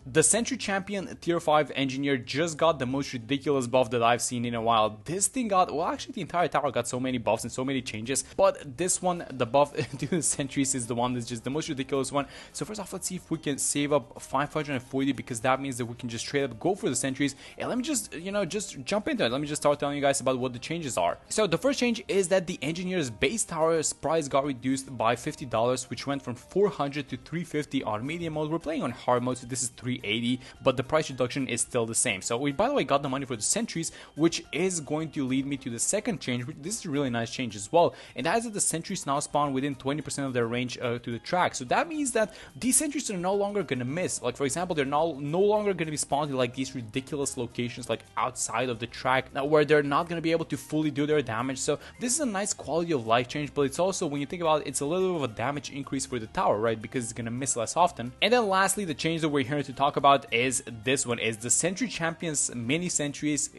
The Sentry Champion Tier 5 Engineer just got the most ridiculous buff that I've seen in a while. This thing got, well, actually the entire tower got so many buffs and so many changes, but this one, the buff to the sentries, is the one that's just the most ridiculous one. So first off, let's see if we can save up 540, because that means that we can just straight up go for the sentries. And let me just, just jump into it. Let me just start telling you guys about what the changes are. So the first change is that the Engineer's base tower's price got reduced by $50, which went from 400 to 350 on medium mode. We're playing on hard mode, so this is 380, but the price reduction is still the same. So we, by the way, got the money for the sentries, which is going to lead me to the second change. This is a really nice change as well, and that is that the sentries now spawn within 20% of their range to the track. So that means that these sentries are no longer going to miss. Like, for example, they're no longer going to be spawned in like these ridiculous locations like outside of the track, where they're not going to be able to fully do their damage. So this is a nice quality of life change, but it's also, when you think about it, it's a little bit of a damage increase for the tower, right? Because it's going to miss less often. And then lastly, the change that we're here to talk about is this one, is the Sentry Champion's mini-sentries.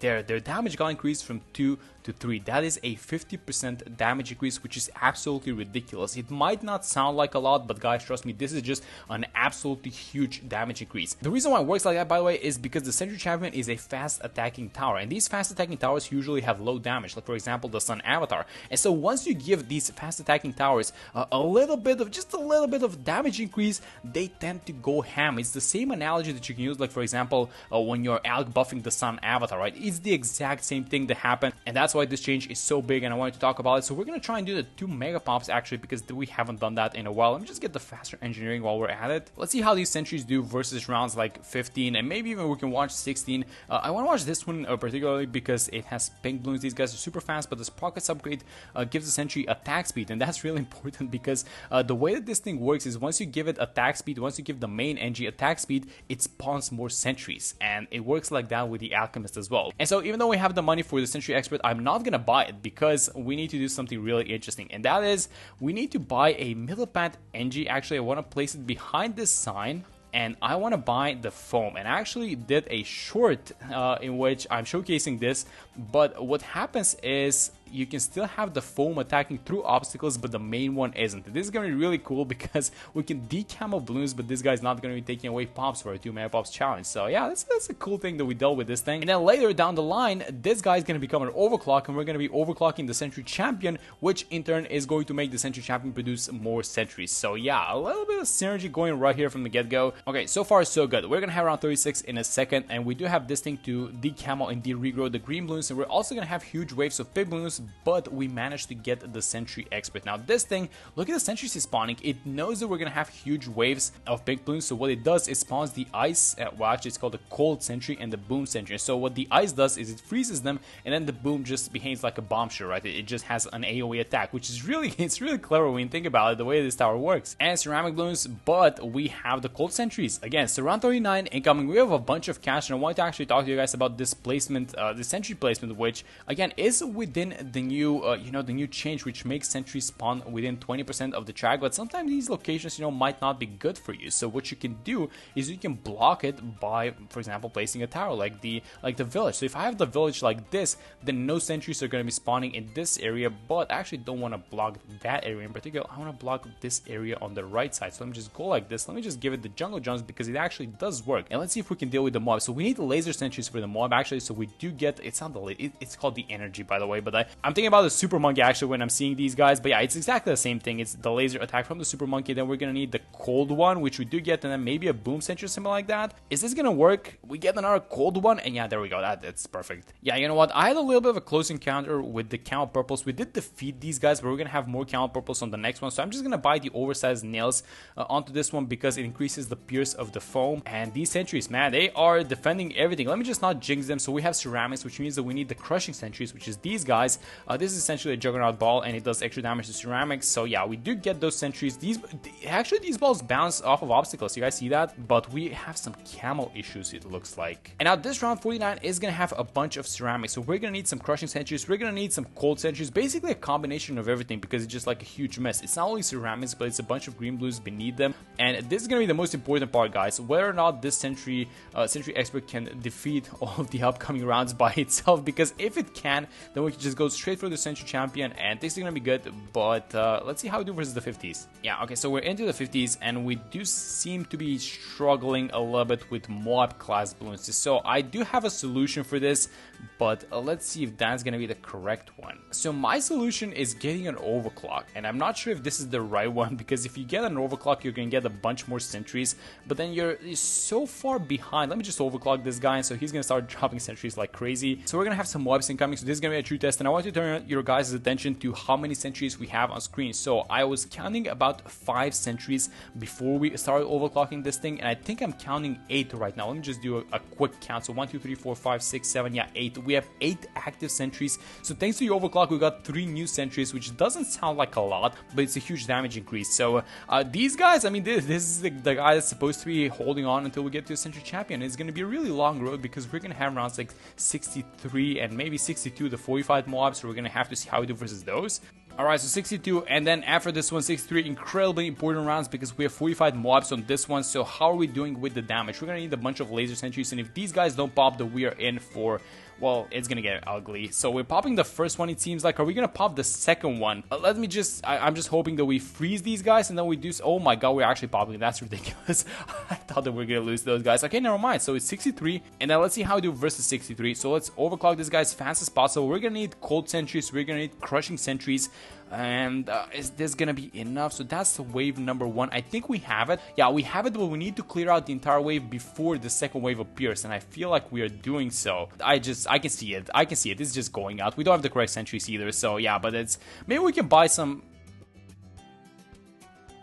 Their damage got increased from 2 to 3. That is a 50% damage increase, which is absolutely ridiculous. It might not sound like a lot, but guys, trust me, this is just an absolutely huge damage increase. The reason why it works like that, by the way, is because the Sentry Champion is a fast attacking tower, and these fast attacking towers usually have low damage, like for example the Sun Avatar. And so once you give these fast attacking towers just a little bit of damage increase, they tend to go ham. It's the same analogy that you can use, like for example when you're out buffing the Sun Avatar, right? It's the exact same thing that happened, and that's why this change is so big, and I wanted to talk about it. So we're gonna try and do the 2 mega pops actually, because we haven't done that in a while. Let me just get the faster engineering while we're at it. Let's see how these sentries do versus rounds like 15, and maybe even we can watch 16. I want to watch this one particularly because it has pink balloons. These guys are super fast, but this pockets upgrade gives the sentry attack speed, and that's really important because the way that this thing works is once you give it attack speed, once you give the main NG attack speed, it spawns more sentries, and it works like that with the Alchemist as well. And so even though we have the money for the Sentry Expert, I'm not gonna buy it because we need to do something really interesting, and that is we need to buy a millipede NG. Actually, I want to place it behind this sign, and I want to buy the foam. And I actually did a short in which I'm showcasing this, but what happens is you can still have the foam attacking through obstacles, but the main one isn't. This is going to be really cool because we can decamo balloons, but this guy's not going to be taking away pops for a 2 mega pops challenge. So yeah, that's a cool thing that we dealt with this thing. And then later down the line, this guy's going to become an overclock, and we're going to be overclocking the Sentry Champion, which in turn is going to make the Sentry Champion produce more sentries. So yeah, a little bit of synergy going right here from the get-go. Okay, so far so good. We're going to have around 36 in a second, and we do have this thing to decamo and de-regrow the green balloons, and we're also going to have huge waves of big balloons, but we managed to get the Sentry Expert. Now this thing, look at the sentries it's spawning. It knows that we're gonna have huge waves of big balloons, so what it does is spawns the ice, well actually it's called the cold sentry and the boom sentry. So what the ice does is it freezes them, and then the boom just behaves like a bombshell, right? It just has an AoE attack, which is really, it's really clever when you think about it, the way this tower works. And ceramic balloons, but we have the cold sentries. Again, so around 39 incoming. We have a bunch of cash, and I want to actually talk to you guys about this placement, the sentry placement, which again is within the new the new change, which makes sentries spawn within 20% of the track. But sometimes these locations, might not be good for you. So what you can do is you can block it by, for example, placing a tower like the village. So if I have the village like this, then no sentries are going to be spawning in this area. But I actually don't want to block that area in particular. I want to block this area on the right side. So let me just go like this. Let me just give it the jungle jumps because it actually does work. And let's see if we can deal with the mob. So we need the laser sentries for the mob actually. So we do get, it's not the, it's called the energy, by the way. But I'm thinking about the super monkey actually when I'm seeing these guys, but yeah, it's exactly the same thing. It's the laser attack from the super monkey, then we're gonna need the cold one, which we do get, and then maybe a boom sentry or something like that. Is this gonna work? We get another cold one, and yeah, there we go. That's perfect. Yeah, you know what, I had a little bit of a close encounter with the camel purples. We did defeat these guys, but we're gonna have more camel purples on the next one, so I'm just gonna buy the oversized nails onto this one because it increases the pierce of the foam. And these sentries, man, they are defending everything. Let me just not jinx them. So we have ceramics, which means that we need the crushing sentries, which is these guys. This is essentially a juggernaut ball, and it does extra damage to ceramics. So yeah, we do get those sentries. These balls bounce off of obstacles. You guys see that? But we have some camo issues, it looks like. And now this round 49 is gonna have a bunch of ceramics, so we're gonna need some crushing sentries, we're gonna need some cold sentries, basically a combination of everything because it's just like a huge mess. It's not only ceramics, but it's a bunch of green blues beneath them. And this is gonna be the most important part, guys, whether or not this sentry expert can defeat all of the upcoming rounds by itself, because if it can, then we can just go straight for the Sentry Champion, and things are gonna be good, but let's see how we do versus the 50s. Yeah, okay, so we're into the 50s, and we do seem to be struggling a little bit with Moab class balloons. So I do have a solution for this, but let's see if that's gonna be the correct one. So my solution is getting an overclock, and I'm not sure if this is the right one, because if you get an overclock, you're gonna get a bunch more sentries, but then you're so far behind. Let me just overclock this guy, so he's gonna start dropping sentries like crazy. So we're gonna have some Moabs incoming, so this is gonna be a true test, and I want to turn your guys' attention to how many sentries we have on screen. So I was counting about 5 sentries before we started overclocking this thing, and I think I'm counting 8 right now. Let me just do a quick count. So 1, 2, 3, 4, 5, 6, 7, yeah, 8. We have 8 active sentries. So thanks to the overclock, we got 3 new sentries, which doesn't sound like a lot, but it's a huge damage increase. So these guys, I mean, this is the guy that's supposed to be holding on until we get to the Sentry Champion. It's going to be a really long road because we're going to have rounds like 63 and maybe 62 the 45 Moabs, so we're going to have to see how we do versus those. Alright, so 62, and then after this one, 63, incredibly important rounds because we have 45 Moabs on this one. So how are we doing with the damage? We're going to need a bunch of laser sentries, and if these guys don't pop, then we are in for, well, it's going to get ugly. So we're popping the first one, it seems like. Are we going to pop the second one? Let me just, I'm just hoping that we freeze these guys, and then we do, oh my god, we're actually popping. That's ridiculous. I thought that we were going to lose those guys. Okay, never mind. So it's 63, and then let's see how we do versus 63. So let's overclock this guy as fast as possible. We're going to need cold sentries, we're going to need crushing sentries. And is this gonna be enough? So that's the wave number 1. I think we have it. Yeah, we have it, but we need to clear out the entire wave before the second wave appears, and I feel like we are doing so. I can see it. I can see it. It's just going out. We don't have the correct sentries either, so yeah, but it's, maybe we can buy some.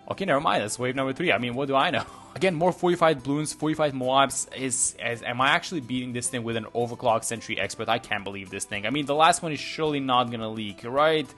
Okay, never mind. That's wave number 3. I mean, what do I know? Again, more 45 Bloons, 45 Moabs. Am I actually beating this thing with an overclock Sentry Expert? I can't believe this thing. I mean, the last one is surely not gonna leak, right?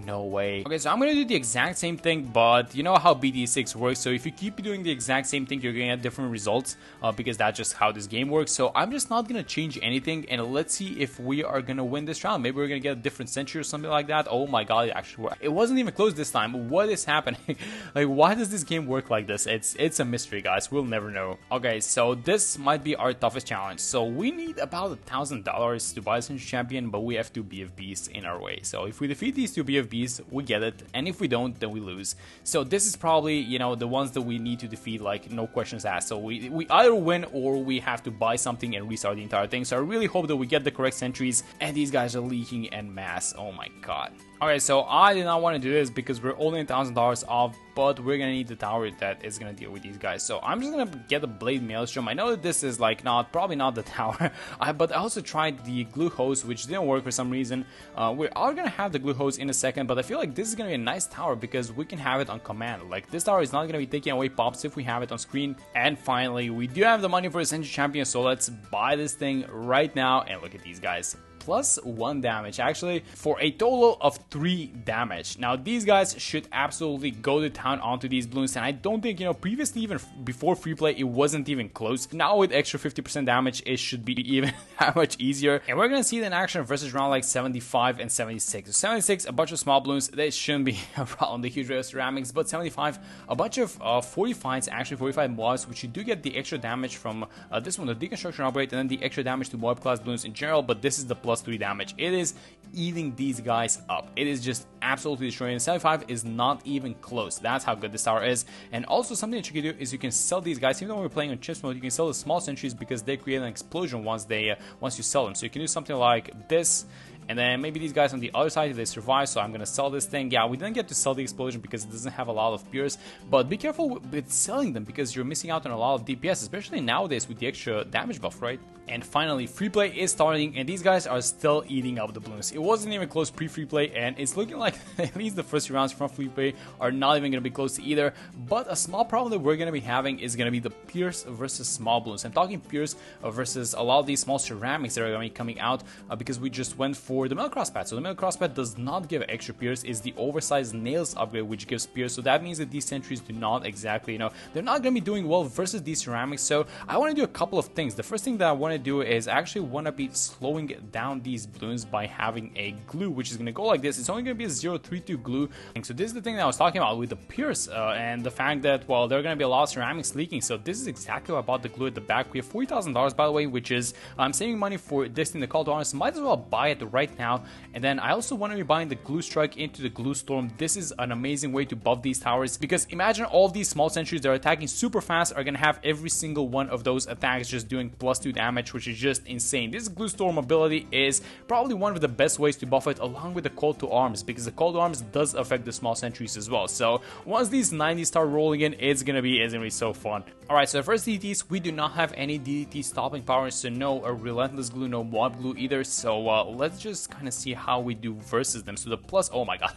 No way. Okay, so I'm gonna do the exact same thing, but you know how BD6 works. So if you keep doing the exact same thing, you're gonna get different results because that's just how this game works. So I'm just not gonna change anything, and let's see if we are gonna win this round. Maybe we're gonna get a different Sentry or something like that. Oh my god, it actually worked. It wasn't even close this time. What is happening? Like, why does this game work like this? It's a mystery, guys. We'll never know. Okay, so this might be our toughest challenge. So we need about $1,000 to buy the Sentry Champion, but we have 2 BFBs in our way. So if we defeat these 2 BFBs, we get it, and if we don't, then we lose. So this is probably, you know, the ones that we need to defeat, like, no questions asked. So we either win or we have to buy something and restart the entire thing. So I really hope that we get the correct sentries, and these guys are leaking en masse. Oh my god. Alright, so I did not want to do this because we're only $1,000 off, but we're gonna need the tower that is gonna deal with these guys. So I'm just gonna get the Blade Maelstrom. I know that this is like probably not the tower, but I also tried the glue hose, which didn't work for some reason. We are gonna have the glue hose in a second, but I feel like this is gonna be a nice tower because we can have it on command. Like, this tower is not gonna be taking away pops if we have it on screen. And finally, we do have the money for a Sentry Champion, so let's buy this thing right now. And look at these guys. +1 damage, actually, for a total of 3 damage. Now, these guys should absolutely go to town onto these balloons, and I don't think, you know, previously, even before free play, it wasn't even close. Now, with extra 50% damage, it should be even that much easier. And we're gonna see it in action versus round like 75 and 76. So 76, a bunch of small balloons, they shouldn't be a problem, the huge rate of ceramics, but 75, a bunch of 45s, actually 45 Moabs, which you do get the extra damage from this one, the deconstruction upgrade, and then the extra damage to Moab class balloons in general, but this is the +3 damage. It is eating these guys up. It is just absolutely destroying. 75 is not even close. That's how good this tower is. And also, something that you can do is you can sell these guys. Even though we're playing on chips mode, you can sell the small sentries because they create an explosion once you sell them. So you can do something like this, and then maybe these guys on the other side if they survive. So I'm gonna sell this thing. Yeah, we didn't get to sell the explosion because it doesn't have a lot of pierce, but be careful with selling them because you're missing out on a lot of DPS, especially nowadays with the extra damage buff, right? And finally, free play is starting, and these guys are still eating up the balloons. It wasn't even close pre-free play, and it's looking like at least the first rounds from free play are not even going to be close to either. But a small problem that we're going to be having is going to be the pierce versus small balloons. I'm talking pierce versus a lot of these small ceramics that are going to be coming out because we just went for the metal crosspad. So the metal crosspad does not give extra pierce, it's the oversized nails upgrade which gives pierce. So that means that these sentries do not exactly, they're not going to be doing well versus these ceramics. So I want to do a couple of things. The first thing that I want to do is actually want to be slowing down these balloons by having a glue which is going to go like this. It's only going to be a 032 glue. And so this is the thing that I was talking about with the pierce and the fact that, well, there are going to be a lot of ceramics leaking. So this is exactly what I bought the glue at the back. We have $40,000 by the way, which is I'm saving money for this thing, the call to honest. Might as well buy it right right now. And then I also want to be buying the Glue Strike into the Glue Storm. This is an amazing way to buff these towers, because imagine all these small sentries that are attacking super fast are going to have every single one of those attacks just doing +2 damage, which is just insane. This Glue Storm ability is probably one of the best ways to buff it, along with the Call to Arms, because the Call to Arms does affect the small sentries as well. So once these 90s start rolling in, it's gonna be so fun. Alright, so the first DDTs, we do not have any DDT stopping powers, so no Relentless Glue, no Mob Glue either. So let's just kind of see how we do versus them. So the oh my god,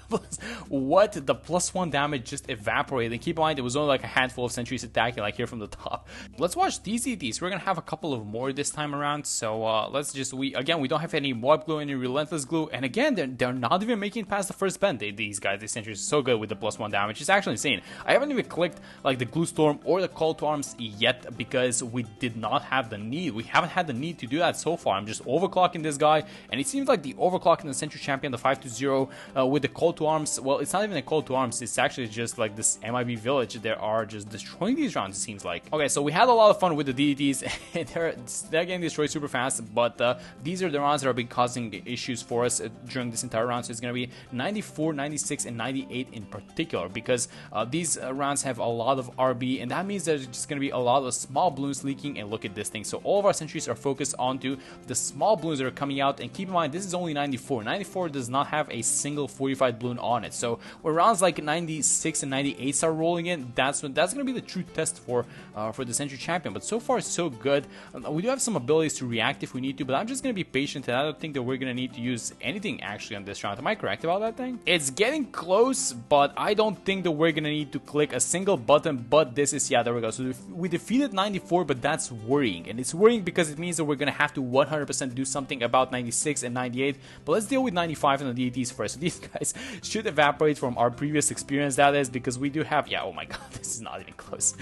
what? The +1 damage just evaporated. And keep in mind, it was only like a handful of sentries attacking, like here from the top. Let's watch these DDTs. We're gonna have a couple of more this time around. So let's just, we don't have any Mob Glue, any Relentless Glue, and again, they're not even making it past the first bend. These guys, these sentries are so good with the +1 damage. It's actually insane. I haven't even clicked like the Glue Storm or the Call to Arms yet, because we did not have the need. We haven't had the need to do that so far. I'm just overclocking this guy, and it seems like the overclocking the Sentry Champion, the 5-0 with the Call to Arms, well, it's not even a Call to Arms, it's actually just like this MIB village. They are just destroying these rounds, it seems like. Okay, so we had a lot of fun with the DDTs, and they're getting destroyed super fast, but these are the rounds that have been causing issues for us during this entire round. So it's going to be 94, 96, and 98 in particular, because these rounds have a lot of RB, and that means there's just going to be a lot of small balloons leaking. And look at this thing. So all of our sentries are focused onto the small balloons that are coming out, and keep in mind, this is only 94. 94 does not have a single fortified balloon on it. So when rounds like 96 and 98 start rolling in, that's going to be the true test for the Sentry Champion. But so far, so good. We do have some abilities to react if we need to, but I'm just going to be patient, and I don't think that we're going to need to use anything actually on this round. Am I correct about that thing? It's getting close, but I don't think that we're going to need to click a single button. But this is, yeah, there we go. So we defeated 94, but that's worrying. And it's worrying because it means that we're going to have to 100% do something about 96 and 98. But let's deal with 95 and the DDTs first. So these guys should evaporate from our previous experience, that is, because we do have, yeah, oh my god, this is not even close.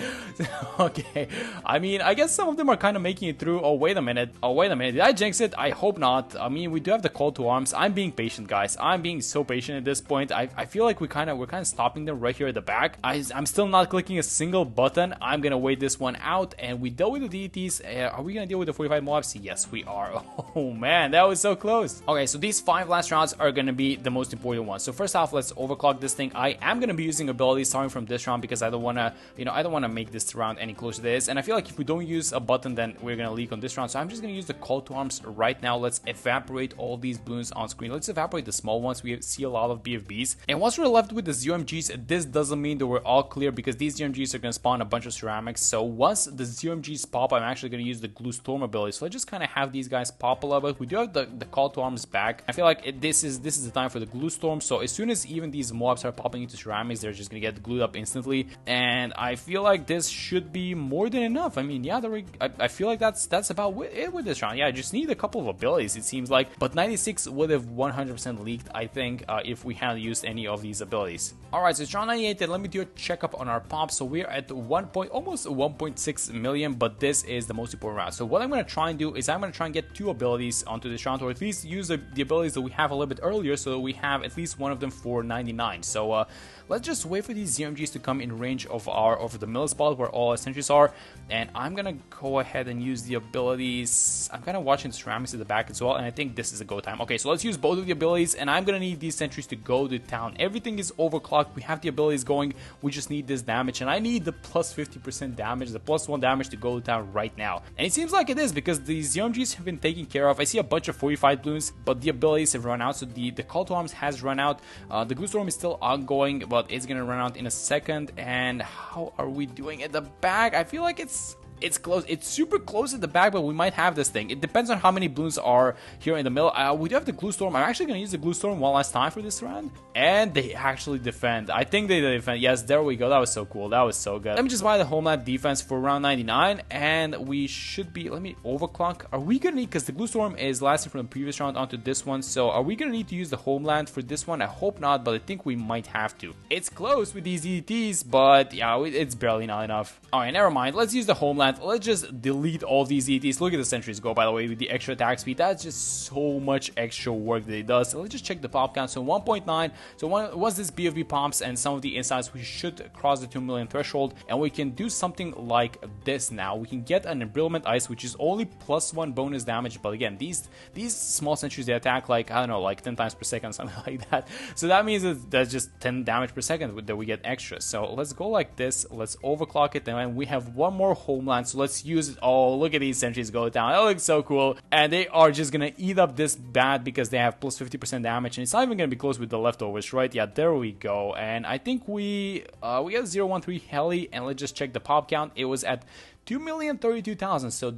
Okay, I mean, I guess some of them are kind of making it through. Oh, wait a minute. Did I jinx it? I hope not. I mean, we do have the Call to Arms. I'm being patient, guys. I'm being so patient at this point. I feel like we're kind of stopping them right here at the back. I'm still not clicking a single button. I'm gonna wait this one out, and we dealt with the DDTs. Are we gonna deal with the 45 mobs? Yes, we are. Oh man, that was so close. Okay, so these 5 last rounds are gonna be the most important ones. So first off, let's overclock this thing. I am gonna be using abilities starting from this round, because I don't wanna, I don't wanna make this round any closer to this. And I feel like if we don't use a button, then we're gonna leak on this round. So I'm just gonna use the Call to Arms right now. Let's evaporate all these balloons on screen. Let's evaporate the small ones. We see a lot of BFBs. And once we're left with the ZOMGs, this doesn't mean that we're all clear, because these ZOMGs are gonna spawn a bunch of ceramics. So once the ZOMGs pop, I'm actually gonna use the Glue Storm ability. So let's just kind of have these guys pop a little bit. We do have the Call to Arms back. I feel like this is the time for the Glue Storm. So as soon as even these mobs are popping into ceramics, they're just gonna get glued up instantly. And I feel like this should be more than enough. I mean, yeah, I feel like that's about it with this round. Yeah, I just need a couple of abilities, it seems like. But 96 would have 100% leaked, I think, if we hadn't used any of these abilities. Alright, so it's round 98, then let me do a checkup on our pops. So we're at almost 1.6 million, but this is the most important round. So what I'm going to try and do is I'm going to try and get 2 abilities onto this round, or at least use the abilities that we have a little bit earlier, so that we have at least one of them for 99. So let's just wait for these ZMGs to come in range of the middle spot where all our sentries are, and I'm gonna go ahead and use the abilities. I'm kind of watching the ceramics at the back as well, and I think this is a go time. Okay, so let's use both of the abilities, and I'm gonna need these sentries to go to town. Everything is overclocked. We have the abilities going. We just need this damage, and I need the plus 50% damage, the +1 damage to go to town right now. And it seems like it is, because the ZMGs have been taken care of. I see a bunch of 45 balloons, but the abilities have run out. So the Call to Arms has run out. The Glue Storm is still ongoing, but it's gonna run out in a second. And how are we doing at the back? I feel like it's close. It's super close at the back, but we might have this thing. It depends on how many balloons are here in the middle. We do have the Glue Storm. I'm actually going to use the Glue Storm one last time for this round. And they actually defend. I think they defend. Yes, there we go. That was so cool. That was so good. Let me just buy the Homeland defense for round 99. And we should be... Let me overclock. Are we going to need... Because the Glue Storm is lasting from the previous round onto this one. So are we going to need to use the Homeland for this one? I hope not, but I think we might have to. It's close with these DDTs, but yeah, it's barely not enough. Alright, never mind. Let's use the Homeland homeland. Let's just delete all these ETs. Look at the sentries go, by the way, with the extra attack speed. That's just so much extra work that it does. So let's just check the pop count. So 1.9. So once this BFB pops and some of the insights, we should cross the 2 million threshold, and we can do something like this now. We can get an Embrittlement Ice, which is only +1 bonus damage, but again, these small sentries, they attack like, I don't know, like 10 times per second, something like that. So that means that that's just 10 damage per second that we get extra. So let's go like this. Let's overclock it, and then we have one more homeland. So let's use it. Oh, look at these sentries go down. That looks so cool. And they are just gonna eat up this bat because they have plus 50% damage, and it's not even gonna be close with the leftovers, right? Yeah, there we go. And I think we got 013 heli, and let's just check the pop count. It was at 2,032,000. So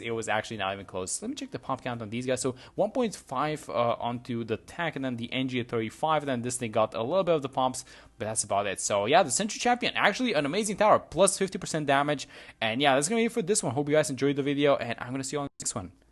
it was actually not even close. Let me check the pop count on these guys. So 1.5 onto the tank, and then the NG at 35, and then this thing got a little bit of the pumps, but that's about it. So yeah, the Sentry Champion, actually an amazing tower, plus 50% damage. And yeah, that's gonna be it for this one. Hope you guys enjoyed the video, and I'm gonna see you on the next one.